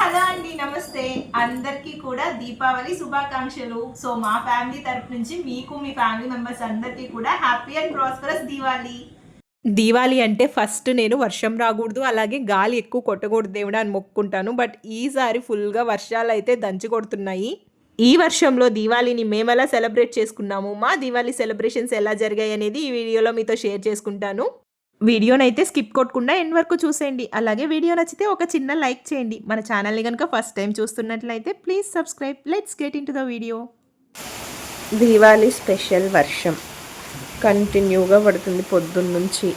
Hello అండి, నమస్తే అందరికీ కూడా దీపావళి శుభాకాంక్షలు. సో మా ఫ్యామిలీ తరపు నుంచి మీకు మీ ఫ్యామిలీ మెంబర్స్ అందరికీ కూడా happy and prosperous Diwali. Diwali అంటే ఫస్ట్ నేను వర్షం రాకూడదు, అలాగే గాలి ఎక్కువ కొట్టకూడదు దేవుడా అని మొక్కుకుంటాను. బట్ ఈసారి ఫుల్గా వర్షాలు అయితే దంచి కొడుతున్నాయి. ఈ వర్షంలో దీవాళిని మేము ఎలా సెలబ్రేట్ చేసుకున్నాము, మా దీవాళి సెలబ్రేషన్స్ ఎలా జరిగాయి అనేది ఈ వీడియోలో మీతో షేర్ చేసుకుంటాను. వీడియోనైతే స్కిప్ కొట్టకుండా ఎండ్ వరకు చూసేయండి. అలాగే వీడియో నచ్చితే ఒక చిన్న లైక్ చేయండి. మన ఛానల్ని కనుక ఫస్ట్ టైం చూస్తున్నట్లయితే please subscribe. Let's get in to the video. Diwali special వర్షం కంటిన్యూగా పడుతుంది పొద్దున్నుంచి.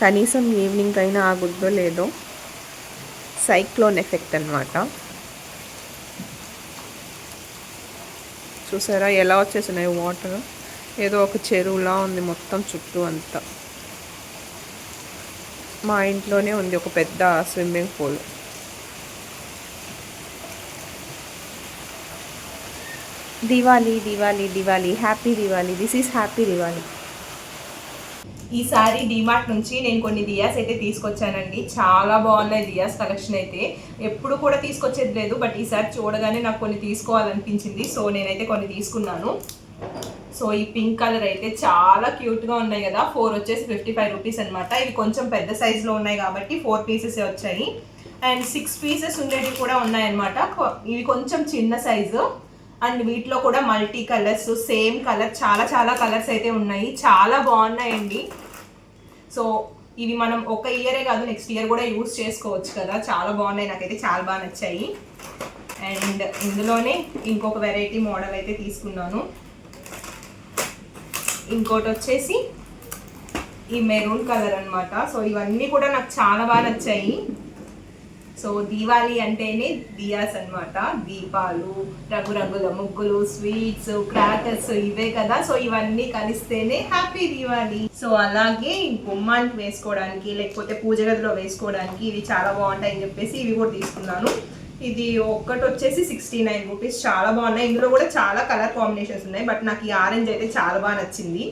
కనీసం ఈవినింగ్ అయినా ఆగుద్దో లేదో. సైక్లోన్ ఎఫెక్ట్ అన్నమాట. చూసారా ఎలా వచ్చేసినాయి వాటర్. ఏదో ఒక చెరువులా ఉంది మొత్తం చుట్టూ అంతా. మా ఇంట్లోనే ఉంది ఒక పెద్ద swimming pool. Diwali Diwali Diwali, happy Diwali, this is happy Diwali. ఈసారి డిమార్ట్ నుంచి నేను కొన్ని దియాస్ అయితే తీసుకొచ్చానండి. చాలా బాగున్నాయి దియాస్ కలెక్షన్ అయితే. ఎప్పుడు కూడా తీసుకొచ్చేది లేదు, బట్ ఈసారి చూడగానే నాకు కొన్ని తీసుకోవాలనిపించింది. సో నేనైతే కొన్ని తీసుకున్నాను. సో ఈ పింక్ కలర్ అయితే చాలా క్యూట్గా ఉన్నాయి కదా. 4 వచ్చేసి 55 రూపీస్ అనమాట. ఇవి కొంచెం పెద్ద సైజులో ఉన్నాయి కాబట్టి 4 పీసెస్ వచ్చాయి. అండ్ 6 పీసెస్ ఉండేవి కూడా ఉన్నాయన్నమాట. ఇవి కొంచెం చిన్న సైజు. అండ్ వీటిలో కూడా మల్టీ కలర్స్, సేమ్ కలర్, చాలా కలర్స్ అయితే ఉన్నాయి. చాలా బాగున్నాయండి. సో ఇవి మనం ఒక ఇయరే కాదు, నెక్స్ట్ ఇయర్ కూడా యూజ్ చేసుకోవచ్చు కదా. చాలా బాగున్నాయి, నాకైతే చాలా బాగా నచ్చాయి. అండ్ ఇందులోనే ఇంకొక వెరైటీ మోడల్ అయితే తీసుకున్నాను. ఇంకోటి వచ్చేసి ఈ మెరూన్ కలర్ అనమాట. సో ఇవన్నీ కూడా నాకు చాలా బాగా నచ్చాయి. సో దీవాళి అంటేనే దియాస్ అనమాట. దీపాలు, రంగురంగుల ముగ్గులు, స్వీట్స్, క్రాకర్స్ ఇవే కదా. సో ఇవన్నీ కలిస్తేనే హ్యాపీ దీవాళి. సో అలాగే గుమ్మానికి వేసుకోవడానికి, లేకపోతే పూజ గదిలో వేసుకోవడానికి ఇవి చాలా బాగుంటాయని చెప్పేసి ఇవి కూడా తీసుకున్నాను. ఇది ఒక్కటి వచ్చేసి 69 రూపీస్. చాలా బాగున్నాయి. ఇందులో కూడా చాలా కలర్ కాంబినేషన్స్ ఉన్నాయి, బట్ నాకు ఈ ఆరెంజ్ అయితే చాలా బాగా నచ్చింది.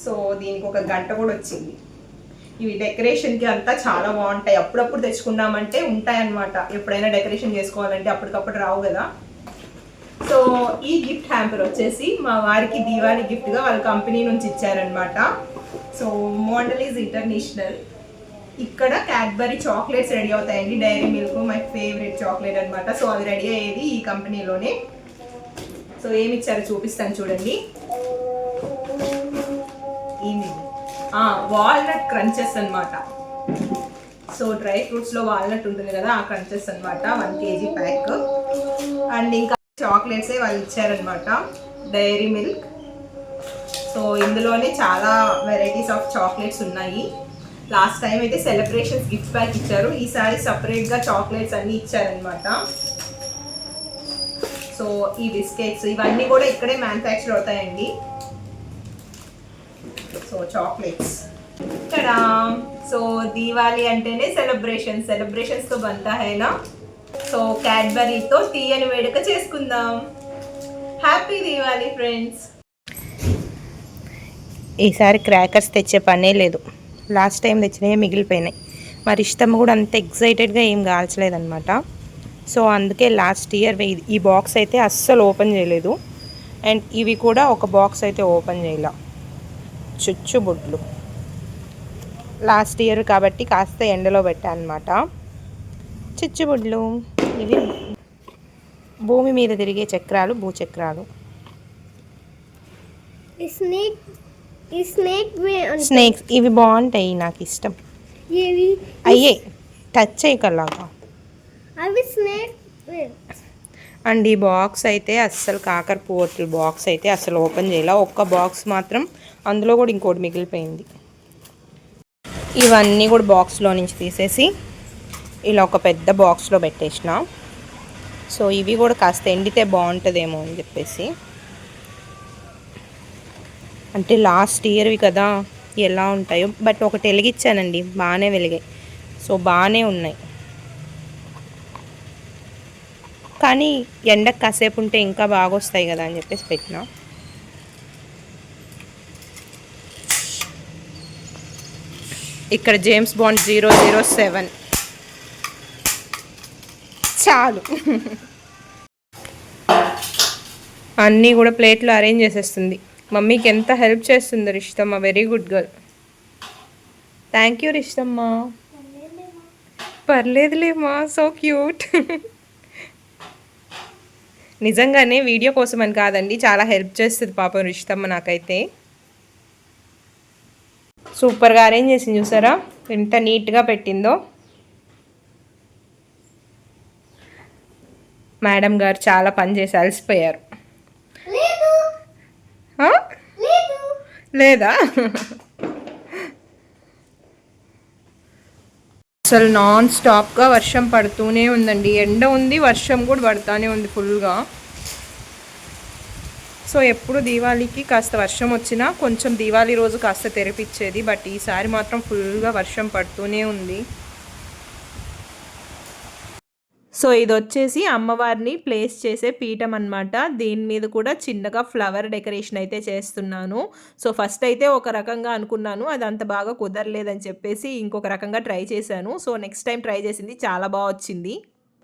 సో దీనికి ఒక గంట కూడా వచ్చింది. ఇవి డెకరేషన్కి అంతా చాలా బాగుంటాయి. అప్పుడప్పుడు తెచ్చుకున్నామంటే ఉంటాయన్నమాట. ఎప్పుడైనా డెకరేషన్ చేసుకోవాలంటే అప్పటికప్పుడు రావు కదా. సో ఈ గిఫ్ట్ హ్యాంపర్ వచ్చేసి మా వారికి దీవాళి గిఫ్ట్గా వాళ్ళ కంపెనీ నుంచి ఇచ్చారనమాట. So Mondelez international. ఇక్కడ క్యాడ్బరీ చాక్లెట్స్ రెడీ అవుతాయండి. Dairy milk my favourite chocolate అనమాట. సో అది రెడీ అయ్యేది ఈ కంపెనీలోనే. సో ఏమి ఇచ్చారో చూపిస్తాను చూడండి. వాల్నట్ క్రంచెస్ అనమాట. సో డ్రై ఫ్రూట్స్లో వాల్నట్ ఉంటుంది కదా, ఆ క్రంచెస్ అనమాట. 1 kg ప్యాక్. అండ్ ఇంకా చాక్లెట్సే వాళ్ళు ఇచ్చారనమాట, డైరీ మిల్క్. సో ఇందులోనే చాలా వెరైటీస్ ఆఫ్ చాక్లెట్స్ ఉన్నాయి. లాస్ట్ టైం అయితే సెలబ్రేషన్స్ గిఫ్ట్ ప్యాక్ ఇచ్చారు. ఈసారి సపరేట్గా చాక్లెట్స్ అన్నీ ఇచ్చారనమాట. సో ఈ బిస్కెట్స్ ఇవన్నీ కూడా ఇక్కడే మ్యానుఫ్యాక్చర్ అవుతాయండి. సో చాక్లెట్స్ ఇక్కడ. సో దీవాళి అంటేనే సెలబ్రేషన్స్తో బంతా హైనా. సో క్యాడ్బరీతో తీయని వేడుక చేసుకుందాం. Happy Diwali friends. ఈసారి క్రాకర్స్ తెచ్చే పనే లేదు. లాస్ట్ టైం తెచ్చినవి మిగిలిపోయినాయి. మరి ఇష్టం కూడా అంత ఎక్సైటెడ్గా ఏం కాల్చలేదన్నమాట. సో అందుకే లాస్ట్ ఇయర్ ఈ బాక్స్ అయితే అస్సలు ఓపెన్ చేయలేదు. అండ్ ఇవి కూడా ఒక బాక్స్ అయితే ఓపెన్ చేయలే. చుచ్చుబుడ్లు లాస్ట్ ఇయర్ కాబట్టి కాస్త ఎండలో పెట్టాను అనమాట. చుచ్చుబుడ్లు ఇవి భూమి మీద తిరిగే చక్రాలు, భూచక్రాలు. స్నేక్స్ ఇవి బాగుంటాయి, నాకు ఇష్టం. అయ్యే టచ్ చేయకలాగా. అండ్ ఈ బాక్స్ అయితే అస్సలు కాకరపువ్వొత్తుల బాక్స్ అయితే అసలు ఓపెన్ చేయాల. ఒక్క బాక్స్ మాత్రం, అందులో కూడా ఇంకోటి మిగిలిపోయింది. ఇవన్నీ కూడా బాక్స్లో నుంచి తీసేసి ఇలా ఒక పెద్ద బాక్స్లో పెట్టేసిన. సో ఇవి కూడా కాస్త ఎండితే బాగుంటుందేమో అని చెప్పేసి. అంటే లాస్ట్ ఇయర్వి కదా ఎలా ఉంటాయో. బట్ ఒకటి వెలిగించానండి, బాగానే వెలిగాయి. సో బాగానే ఉన్నాయి. కానీ ఎండకు కాసేపు ఉంటే ఇంకా బాగా వస్తాయి కదా అని చెప్పేసి పెట్టిన. ఇక్కడ జేమ్స్ బాండ్ 007 చాలు. అన్నీ కూడా ప్లేట్లో అరేంజ్ చేసేస్తుంది. మమ్మీకి ఎంత హెల్ప్ చేస్తుందో రిషితమ్మ. Very good girl. Thank you రిషితమ్మ. పర్లేదులేమ్మా, సో క్యూట్. నిజంగానే వీడియో కోసం అని కాదండి, చాలా హెల్ప్ చేస్తుంది పాపం రిషితమ్మ నాకైతే. సూపర్గా అరేంజ్ చేసింది చూసారా, ఎంత నీట్గా పెట్టిందో. మేడం గారు చాలా పని చేసి అలసిపోయారు. లేదా? అసలు నాన్ స్టాప్గా వర్షం పడుతూనే ఉందండి. ఎండ ఉంది, వర్షం కూడా పడుతూనే ఉంది ఫుల్గా. సో ఎప్పుడు దీవాళీకి కాస్త వర్షం వచ్చినా కొంచెం దీవాళీ రోజు కాస్త తెరిపిచ్చేది, బట్ ఈసారి మాత్రం ఫుల్గా వర్షం పడుతూనే ఉంది. సో ఇది వచ్చేసి అమ్మవారిని ప్లేస్ చేసే పీఠం అనమాట. దీని మీద కూడా చిన్నగా ఫ్లవర్ డెకరేషన్ అయితే చేస్తున్నాను. సో ఫస్ట్ అయితే ఒక రకంగా అనుకున్నాను, అది అంత బాగా కుదరలేదని చెప్పేసి ఇంకొక రకంగా ట్రై చేశాను. సో నెక్స్ట్ టైం ట్రై చేసింది చాలా బాగా వచ్చింది.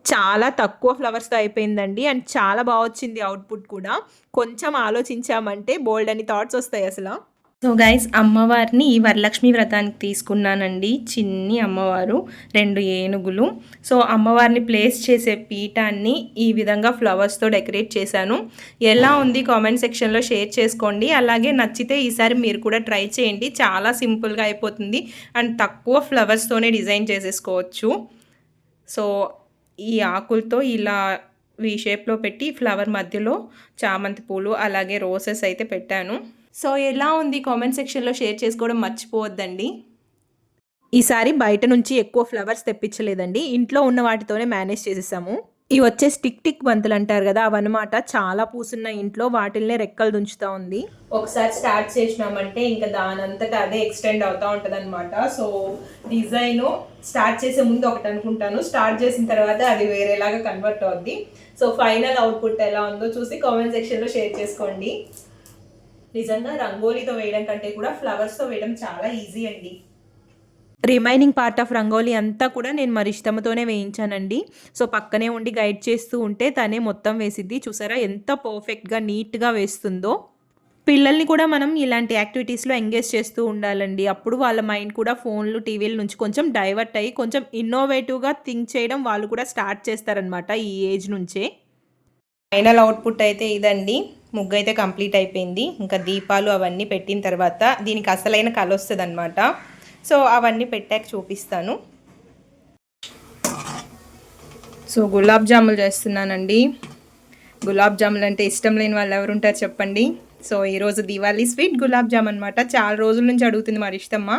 చాలా తక్కువ ఫ్లవర్స్తో అయిపోయిందండి అండ్ చాలా బాగా వచ్చింది అవుట్పుట్ కూడా. కొంచెం ఆలోచించామంటే బోల్డ్ అని థాట్స్ వస్తాయి అసలు. సో గైస్, అమ్మవారిని ఈ వరలక్ష్మి వ్రతానికి తీసుకున్నానండి. చిన్ని అమ్మవారు, 2 ఏనుగులు. సో అమ్మవారిని ప్లేస్ చేసే పీఠాన్ని ఈ విధంగా ఫ్లవర్స్తో డెకరేట్ చేశాను. ఎలా ఉంది కామెంట్ సెక్షన్లో షేర్ చేసుకోండి. అలాగే నచ్చితే ఈసారి మీరు కూడా ట్రై చేయండి. చాలా సింపుల్గా అయిపోతుంది అండ్ తక్కువ ఫ్లవర్స్తోనే డిజైన్ చేసేసుకోవచ్చు. సో ఈ ఆకులతో ఇలా వీ షేప్లో పెట్టి ఫ్లవర్ మధ్యలో చామంతి పూలు అలాగే రోసెస్ అయితే పెట్టాను. సో ఎలా ఉంది కామెంట్ సెక్షన్లో షేర్ చేసుకోవడం మర్చిపోవద్దండి. ఈసారి బయట నుంచి ఎక్కువ ఫ్లవర్స్ తెప్పించలేదండి, ఇంట్లో ఉన్న వాటితోనే మేనేజ్ చేసేసాము. ఇవి వచ్చే టిక్ బంతులు అంటారు కదా, అవన్నమాట. చాలా పూసున్న ఇంట్లో వాటిల్నే రెక్కలు దుంచుతూ ఉంది. ఒకసారి స్టార్ట్ చేసినామంటే ఇంకా దానంతటా అదే ఎక్స్టెండ్ అవుతూ ఉంటుంది అనమాట. సో డిజైన్ స్టార్ట్ చేసే ముందు ఒకటి అనుకుంటాను, స్టార్ట్ చేసిన తర్వాత అది వేరేలాగా కన్వర్ట్ అవుద్ది. సో ఫైనల్ అవుట్పుట్ ఎలా ఉందో చూసి కామెంట్ సెక్షన్లో షేర్ చేసుకోండి. నిజంగా రంగోలీతో వేయడం కంటే కూడా ఫ్లవర్స్తో వేయడం చాలా ఈజీ అండి. రిమైనింగ్ పార్ట్ ఆఫ్ రంగోలీ అంతా కూడా నేను మరి ఇష్టంతోనే వేయించానండి. సో పక్కనే ఉండి గైడ్ చేస్తూ ఉంటే తనే మొత్తం వేసిద్ది. చూసారా ఎంత పర్ఫెక్ట్గా నీట్గా వేస్తుందో. పిల్లల్ని కూడా మనం ఇలాంటి యాక్టివిటీస్లో ఎంగేజ్ చేస్తూ ఉండాలండి. అప్పుడు వాళ్ళ మైండ్ కూడా ఫోన్లు టీవీల నుంచి కొంచెం డైవర్ట్ అయ్యి కొంచెం ఇన్నోవేటివ్గా థింక్ చేయడం వాళ్ళు కూడా స్టార్ట్ చేస్తారనమాట ఈ ఏజ్ నుంచే. ఫైనల్ అవుట్పుట్ అయితే ఇదండి. ముగ్గు అయితే కంప్లీట్ అయిపోయింది. ఇంకా దీపాలు అవన్నీ పెట్టిన తర్వాత దీనికి అసలైన కళ వస్తుంది అనమాట. సో అవన్నీ పెట్టాక చూపిస్తాను. సో గులాబ్ జాములు చేస్తున్నానండి. గులాబ్ జాములు అంటే ఇష్టం లేని వాళ్ళు ఎవరు ఉంటారు చెప్పండి. సో ఈరోజు దీవాళీ స్వీట్ గులాబ్ జామ్ అనమాట. చాలా రోజుల నుంచి అడుగుతుంది మరి ఇష్టమ్మ,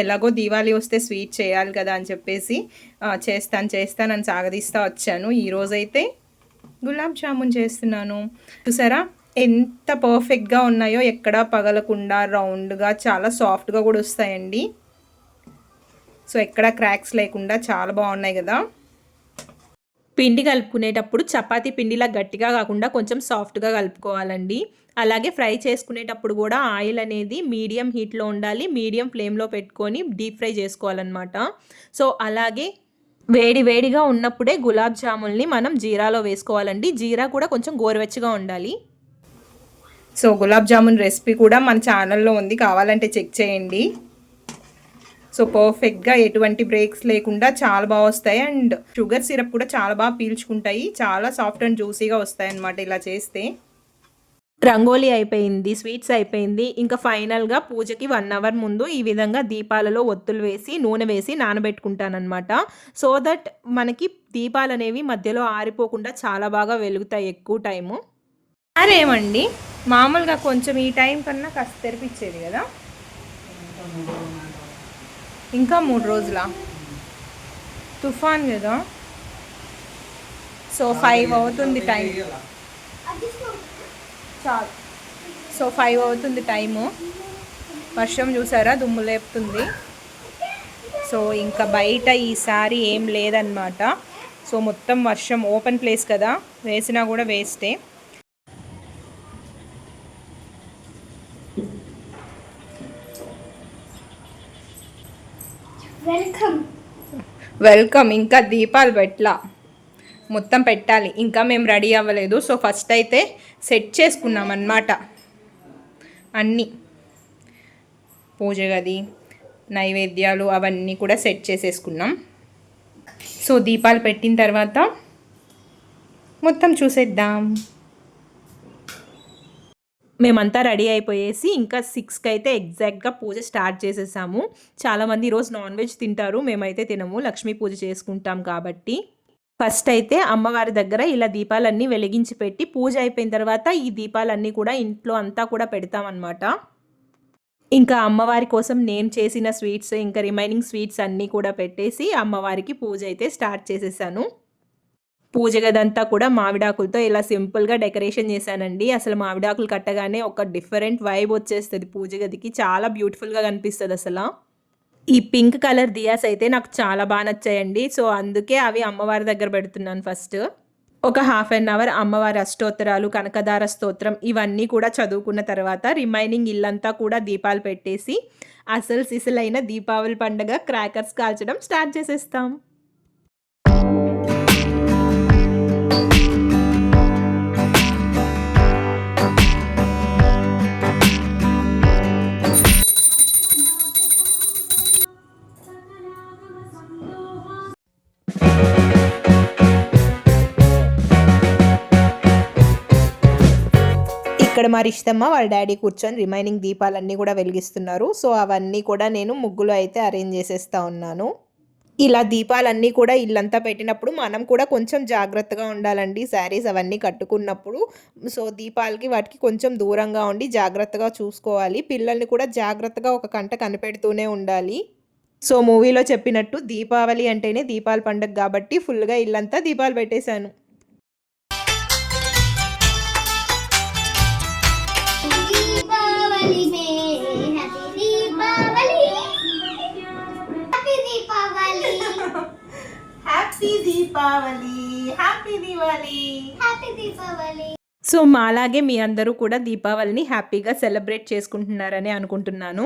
ఎలాగో దీవాళీ వస్తే స్వీట్ చేయాలి కదా అని చెప్పేసి చేస్తానని సాగదీస్తూ వచ్చాను. ఈరోజైతే గులాబ్ జామున్ చేస్తున్నాను. చూసారా ఎంత పర్ఫెక్ట్గా ఉన్నాయో, ఎక్కడా పగలకుండా రౌండ్గా చాలా సాఫ్ట్గా కూడా వస్తాయండి. సో ఎక్కడా క్రాక్స్ లేకుండా చాలా బాగున్నాయి కదా. పిండి కలుపుకునేటప్పుడు చపాతీ పిండిలా గట్టిగా కాకుండా కొంచెం సాఫ్ట్గా కలుపుకోవాలండి. అలాగే ఫ్రై చేసుకునేటప్పుడు కూడా ఆయిల్ అనేది మీడియం హీట్లో ఉండాలి. మీడియం ఫ్లేమ్లో పెట్టుకొని డీప్ ఫ్రై చేసుకోవాలన్నమాట. సో అలాగే వేడిగా ఉన్నప్పుడే గులాబ్ జాముల్ని మనం జీరాలో వేసుకోవాలండి. జీరా కూడా కొంచెం గోరువెచ్చగా ఉండాలి. సో గులాబ్ జామున్ రెసిపీ కూడా మన ఛానల్లో ఉంది, కావాలంటే చెక్ చేయండి. సో పర్ఫెక్ట్గా ఎటువంటి బ్రేక్స్ లేకుండా చాలా బాగా వస్తాయి అండ్ షుగర్ సిరప్ కూడా చాలా బాగా పీల్చుకుంటాయి. చాలా సాఫ్ట్ అండ్ జ్యూసీగా వస్తాయి అన్నమాట ఇలా చేస్తే. రంగోలీ అయిపోయింది, స్వీట్స్ అయిపోయింది. ఇంకా ఫైనల్గా పూజకి 1 అవర్ ముందు ఈ విధంగా దీపాలలో ఒత్తులు వేసి నూనె వేసి నానబెట్టుకుంటానమాట. సో దట్ మనకి దీపాలు అనేవి మధ్యలో ఆరిపోకుండా చాలా బాగా వెలుగుతాయి ఎక్కువ టైము. అరేమండి మామూలుగా కొంచెం ఈ టైం కన్నా కాస్త తెరిపించేది కదా. ఇంకా 3 రోజుల తుఫాన్ కదా. సో 5 అవుతుంది టైం. చాలు. సో 5 అవుతుంది టైము. వర్షం చూసారా దుమ్ము లేపుతుంది. సో ఇంకా బయట ఈసారి ఏం లేదన్నమాట. సో మొత్తం వర్షం, ఓపెన్ ప్లేస్ కదా, వేసినా కూడా వేస్టే. వెల్కమ్. ఇంకా దీపాలు పెట్టలా. మొత్తం పెట్టాలి. ఇంకా మేము రెడీ అవ్వలేదు. సో ఫస్ట్ అయితే సెట్ చేసుకున్నాం అన్నమాట అన్నీ, పూజ గది, నైవేద్యాలు అవన్నీ కూడా సెట్ చేసేసుకున్నాం. సో దీపాలు పెట్టిన తర్వాత మొత్తం చూసేద్దాం. మేమంతా రెడీ అయిపోయేసి ఇంకా 6కి అయితే ఎగ్జాక్ట్గా పూజ స్టార్ట్ చేసేసాము. చాలామంది ఈరోజు నాన్ వెజ్ తింటారు, మేమైతే తినము, లక్ష్మీ పూజ చేసుకుంటాం కాబట్టి. ఫస్ట్ అయితే అమ్మవారి దగ్గర ఇలా దీపాలన్నీ వెలిగించి పెట్టి పూజ అయిపోయిన తర్వాత ఈ దీపాలన్నీ కూడా ఇంట్లో అంతా కూడా పెడతామన్నమాట. ఇంకా అమ్మవారి కోసం నేను చేసిన స్వీట్స్ ఇంకా రిమైనింగ్ స్వీట్స్ అన్నీ కూడా పెట్టేసి అమ్మవారికి పూజ అయితే స్టార్ట్ చేసేసాను. పూజ గదంతా కూడా మామిడాకులతో ఇలా సింపుల్గా డెకరేషన్ చేశానండి. అసలు మామిడాకులు కట్టగానే ఒక డిఫరెంట్ వైబ్ వచ్చేస్తుంది పూజ గదికి, చాలా బ్యూటిఫుల్గా కనిపిస్తుంది అసలు. ఈ పింక్ కలర్ దియాస్ అయితే నాకు చాలా బాగా నచ్చాయండి. సో అందుకే అవి అమ్మవారి దగ్గర పెడుతున్నాను. ఫస్ట్ ఒక హాఫ్ అన్ అవర్ అమ్మవారి అష్టోత్తరాలు, కనకదార స్తోత్రం ఇవన్నీ కూడా చదువుకున్న తర్వాత రిమైనింగ్ ఇల్లంతా కూడా దీపాలు పెట్టేసి అసలు సిసలైన దీపావళి పండుగ క్రాకర్స్ కాల్చడం స్టార్ట్ చేసేస్తాం. ఇక్కడ మా రిషితమ్మ వాళ్ళ డాడీ కూర్చొని రిమైనింగ్ దీపాలన్నీ కూడా వెలిగిస్తున్నారు. సో అవన్నీ కూడా నేను ముగ్గులో అయితే అరేంజ్ చేసేస్తా ఉన్నాను. ఇలా దీపాలన్నీ కూడా ఇల్లంతా పెట్టినప్పుడు మనం కూడా కొంచెం జాగ్రత్తగా ఉండాలండి. శారీస్ అవన్నీ కట్టుకున్నప్పుడు సో దీపాలకి వాటికి కొంచెం దూరంగా ఉండి జాగ్రత్తగా చూసుకోవాలి. పిల్లల్ని కూడా జాగ్రత్తగా ఒక కంట కనిపెడుతూనే ఉండాలి. సో మూవీలో చెప్పినట్టు దీపావళి అంటేనే దీపాల పండుగ కాబట్టి ఫుల్గా ఇల్లంతా దీపాలు పెట్టేశాను. సో మాలాగే మీ అందరూ కూడా దీపావళిని హ్యాపీగా సెలబ్రేట్ చేసుకుంటున్నారని అనుకుంటున్నాను.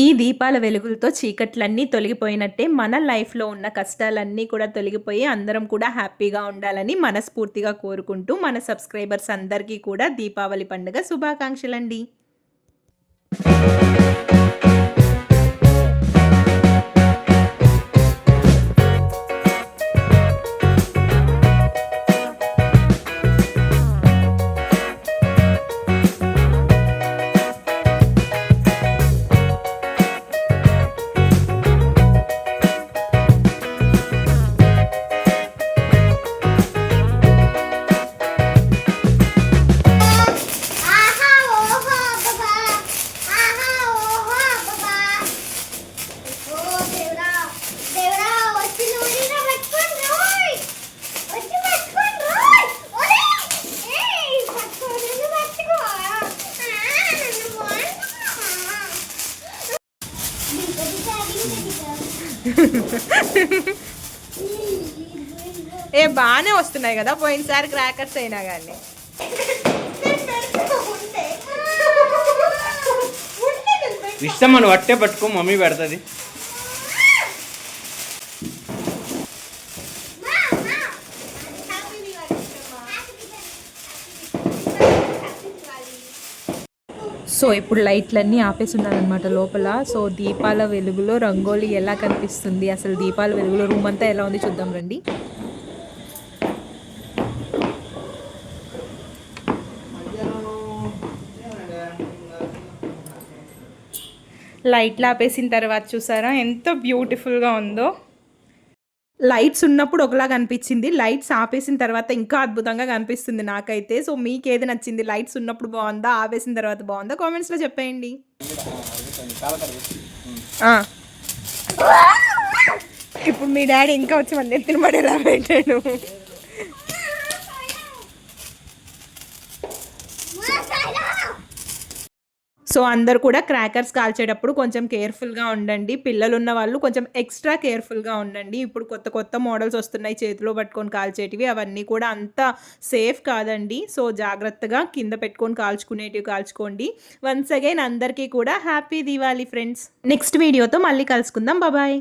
ఈ దీపాల వెలుగులతో చీకట్లన్నీ తొలగిపోయినట్టే మన లైఫ్లో ఉన్న కష్టాలన్నీ కూడా తొలగిపోయి అందరం కూడా హ్యాపీగా ఉండాలని మనస్ఫూర్తిగా కోరుకుంటూ మన సబ్స్క్రైబర్స్ అందరికీ కూడా దీపావళి పండుగ శుభాకాంక్షలండి. ఏ బాగానే వస్తున్నాయి కదా పోయినసారి క్రాకర్స్ అయినా కానీ. ఇష్టం మనం వట్టే పట్టుకో, మమ్మీ పెడుతుంది. సో ఇప్పుడు లైట్లన్నీ ఆపేస్తున్నారనమాట లోపల. సో దీపాల వెలుగులో రంగోలీ ఎలా కనిపిస్తుంది, అసలు దీపాల వెలుగులో రూమ్ అంతా ఎలా ఉంది చూద్దాం రండి. లైట్లు ఆపేసిన తర్వాత చూసారా ఎంత బ్యూటిఫుల్గా ఉందో. లైట్స్ ఉన్నప్పుడు ఒకలాగా అనిపించింది, లైట్స్ ఆపేసిన తర్వాత ఇంకా అద్భుతంగా కనిపిస్తుంది నాకైతే. సో మీకు ఏది నచ్చింది, లైట్స్ ఉన్నప్పుడు బాగుందా ఆపేసిన తర్వాత బాగుందా కామెంట్స్లో చెప్పేయండి. ఇప్పుడు మీ డాడీ ఇంకా వచ్చి మన ఎత్తిన పడేలా పెట్టాడు. సో అందరు కూడా క్రాకర్స్ కాల్చేటప్పుడు కొంచెం కేర్ఫుల్గా ఉండండి. పిల్లలు ఉన్న వాళ్ళు కొంచెం ఎక్స్ట్రా కేర్ఫుల్గా ఉండండి. ఇప్పుడు కొత్త కొత్త మోడల్స్ వస్తున్నాయి చేతిలో పట్టుకొని కాల్చేటివి, అవన్నీ కూడా అంత సేఫ్ కాదండి. సో జాగ్రత్తగా కింద పెట్టుకొని కాల్చుకునేటివి కాల్చుకోండి. వన్స్ అగైన్ అందరికీ కూడా హ్యాపీ దీవాలి ఫ్రెండ్స్. నెక్స్ట్ వీడియోతో మళ్ళీ కలుసుకుందాం. బాయ్.